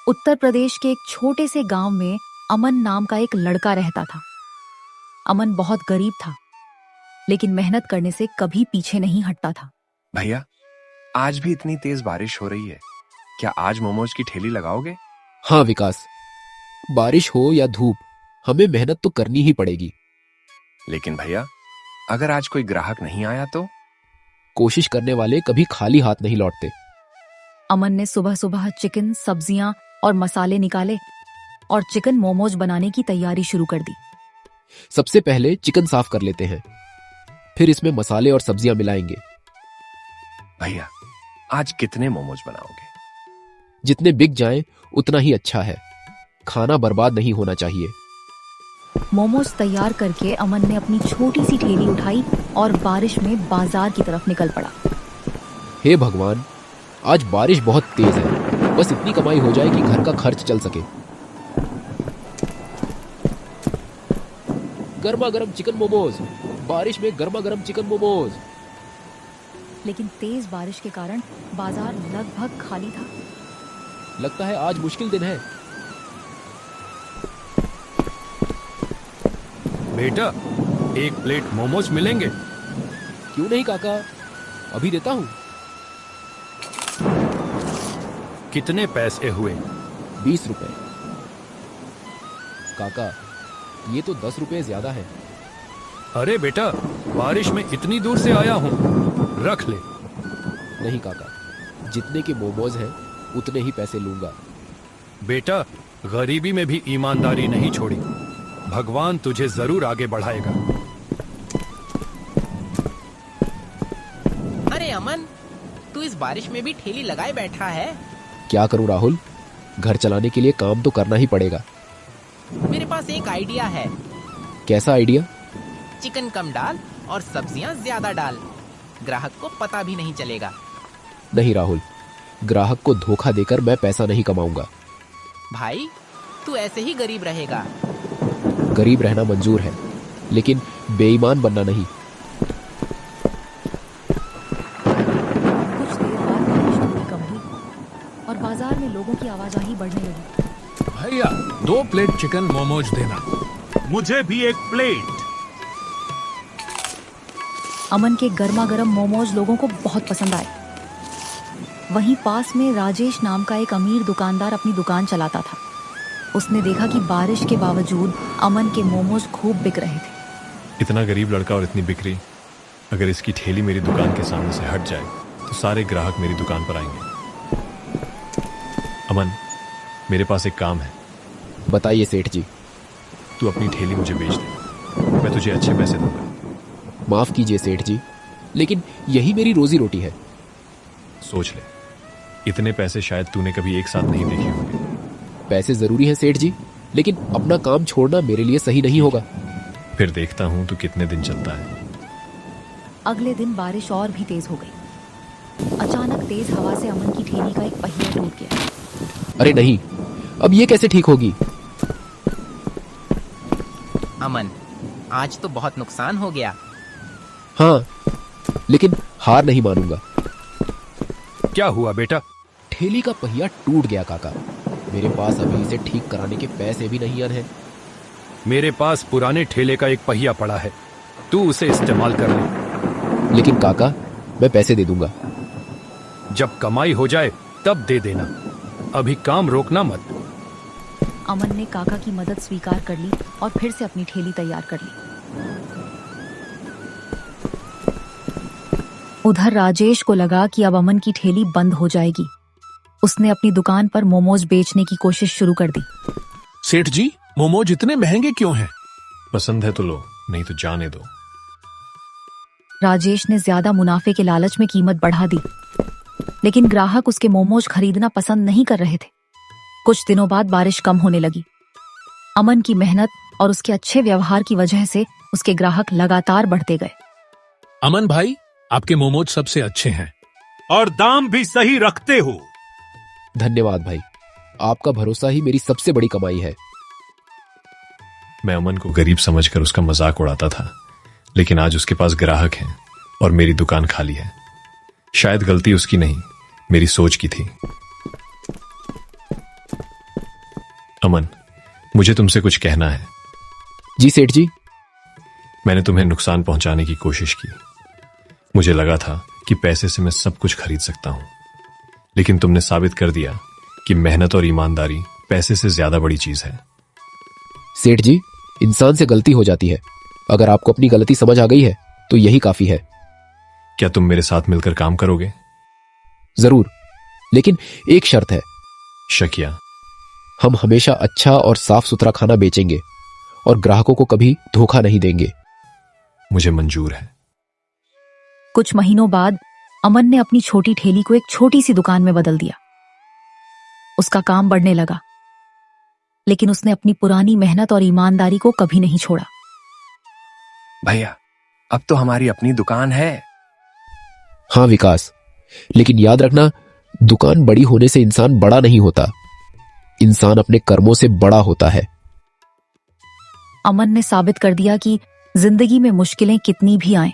उत्तर प्रदेश के एक छोटे से गांव में अमन नाम का एक लड़का रहता था। अमन बहुत गरीब था, लेकिन मेहनत करने से कभी पीछे नहीं हटता था। भैया, आज भी इतनी तेज बारिश हो रही है, क्या आज मोमोज की ठेली लगाओगे? हाँ विकास, बारिश हो या धूप, हमें मेहनत तो करनी ही पड़ेगी। लेकिन भैया, अगर आज कोई ग्राहक नहीं आया तो? कोशिश करने वाले कभी खाली हाथ नहीं लौटते। अमन ने सुबह सुबह चिकन, सब्जियां और मसाले निकाले और चिकन मोमोज बनाने की तैयारी शुरू कर दी। सबसे पहले चिकन साफ कर लेते हैं, फिर इसमें मसाले और सब्जियां मिलाएंगे। भैया, आज कितने मोमोज बनाओगे? जितने बिक जाएं उतना ही अच्छा है। खाना बर्बाद नहीं होना चाहिए। मोमोज तैयार करके अमन ने अपनी छोटी सी ठेली उठाई और बारिश में बाजार की तरफ निकल पड़ा। हे भगवान, आज बारिश बहुत तेज है, बस इतनी कमाई हो जाए कि घर का खर्च चल सके। गर्मा गर्म चिकन मोमोज, बारिश में गर्मा गर्म चिकन मोमोज। लेकिन तेज बारिश के कारण बाजार लगभग खाली था। लगता है आज मुश्किल दिन है। बेटा, एक प्लेट मोमोज मिलेंगे? क्यों नहीं काका, अभी देता हूं। कितने पैसे हुए? 20 रुपए। काका, ये तो 10 रुपए ज्यादा है। अरे बेटा, बारिश में इतनी दूर से आया हूं, रख ले। नहीं काका, जितने के मोमोज हैं उतने ही पैसे लूंगा। बेटा, गरीबी में भी ईमानदारी नहीं छोड़ी। भगवान तुझे जरूर आगे बढ़ाएगा। अरे अमन, तू इस बारिश में भी ठेली लगाए बैठा है। क्या करूं राहुल, घर चलाने के लिए काम तो करना ही पड़ेगा। मेरे पास एक आइडिया है। कैसा आइडिया? चिकन कम डाल और सब्जियां ज्यादा डाल, ग्राहक को पता भी नहीं चलेगा। नहीं राहुल, ग्राहक को धोखा देकर मैं पैसा नहीं कमाऊंगा। भाई, तू ऐसे ही गरीब रहेगा। गरीब रहना मंजूर है, लेकिन बेईमान बनना नहीं। कुछ देर बाद बारिश थोड़ी कम हुई और बाजार में लोगों की आवाजाही बढ़ने लगी। भैया, 2 प्लेट चिकन मोमोज देना। मुझे भी एक प्लेट। अमन के गर्मा गर्म मोमोज लोगों को बहुत पसंद आए। वहीं पास में राजेश नाम का एक अमीर दुकानदार अपनी दुकान चलाता था। उसने देखा कि बारिश के बावजूद अमन के मोमोज खूब बिक रहे थे। इतना गरीब लड़का और इतनी बिक्री, अगर इसकी ठेली मेरी दुकान के सामने से हट जाए तो सारे ग्राहक मेरी दुकान पर आएंगे। अमन, मेरे पास एक काम है। बताइए सेठ जी। तू अपनी ठेली मुझे बेच दे, मैं तुझे अच्छे पैसे दूंगा। माफ कीजिए सेठ जी, लेकिन यही मेरी रोजी रोटी है। सोच ले, इतने पैसे शायद तूने कभी एक साथ नहीं देखे होंगे। पैसे जरूरी हैं सेठ जी, लेकिन अपना काम छोड़ना मेरे लिए सही नहीं होगा। फिर देखता हूं तू कितने दिन चलता है। अगले दिन बारिश और भी तेज हो गई। अचानक तेज हवा से अमन की ठेली का एक पहिया टूट गया। अरे नहीं, अब ये कैसे ठीक होगी? अमन, आज तो बहुत नुकसान हो गया। हाँ, लेकिन हार नहीं मानूंगा। क्या हुआ बेटा? ठेली का पहिया टूट गया काका। मेरे पास अभी इसे ठीक कराने के पैसे भी नहीं हैं। मेरे पास पुराने ठेले का एक पहिया पड़ा है, तू उसे इस्तेमाल कर ले। लेकिन काका, मैं पैसे दे दूंगा। जब कमाई हो जाए तब दे देना, अभी काम रोकना मत। अमन ने काका की मदद स्वीकार कर ली और फिर से अपनी ठेली तैयार कर ली। उधर राजेश को लगा कि अब अमन की ठेली बंद हो जाएगी। उसने अपनी दुकान पर मोमोज बेचने की कोशिश शुरू कर दी। सेठ जी, मोमोज इतने महंगे क्यों हैं? पसंद है तो लो, नहीं तो जाने दो। राजेश ने ज्यादा मुनाफे के लालच में कीमत बढ़ा दी, लेकिन ग्राहक उसके मोमोज खरीदना पसंद नहीं कर रहे थे। कुछ दिनों बाद बारिश कम होने लगी। अमन की मेहनत और उसके अच्छे व्यवहार की वजह से उसके ग्राहक लगातार बढ़ते गए। अमन भाई, आपके मोमोज सबसे अच्छे हैं और दाम भी सही रखते हो। धन्यवाद भाई, आपका भरोसा ही मेरी सबसे बड़ी कमाई है। मैं अमन को गरीब समझकर उसका मजाक उड़ाता था, लेकिन आज उसके पास ग्राहक हैं और मेरी दुकान खाली है। शायद गलती उसकी नहीं, मेरी सोच की थी। अमन, मुझे तुमसे कुछ कहना है। जी सेठ जी। मैंने तुम्हें नुकसान पहुंचाने की कोशिश की। मुझे लगा था कि पैसे से मैं सब कुछ खरीद सकता हूं, लेकिन तुमने साबित कर दिया कि मेहनत और ईमानदारी पैसे से ज्यादा बड़ी चीज है। सेठ जी, इंसान से गलती हो जाती है। अगर आपको अपनी गलती समझ आ गई है तो यही काफी है। क्या तुम मेरे साथ मिलकर काम करोगे? जरूर, लेकिन एक शर्त है। शकिया? हम हमेशा अच्छा और साफ सुथरा खाना बेचेंगे और ग्राहकों को कभी धोखा नहीं देंगे। मुझे मंजूर है। कुछ महीनों बाद अमन ने अपनी छोटी ठेली को एक छोटी सी दुकान में बदल दिया। उसका काम बढ़ने लगा, लेकिन उसने अपनी पुरानी मेहनत और ईमानदारी को कभी नहीं छोड़ा। भैया, अब तो हमारी अपनी दुकान है। हाँ विकास, लेकिन याद रखना, दुकान बड़ी होने से इंसान बड़ा नहीं होता। इंसान अपने कर्मों से बड़ा होता है। अमन ने साबित कर दिया कि जिंदगी में मुश्किलें कितनी भी आएं,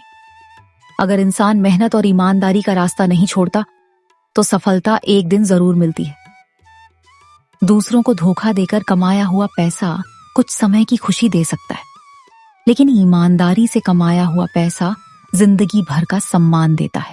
अगर इंसान मेहनत और ईमानदारी का रास्ता नहीं छोड़ता तो सफलता एक दिन जरूर मिलती है। दूसरों को धोखा देकर कमाया हुआ पैसा कुछ समय की खुशी दे सकता है, लेकिन ईमानदारी से कमाया हुआ पैसा जिंदगी भर का सम्मान देता है।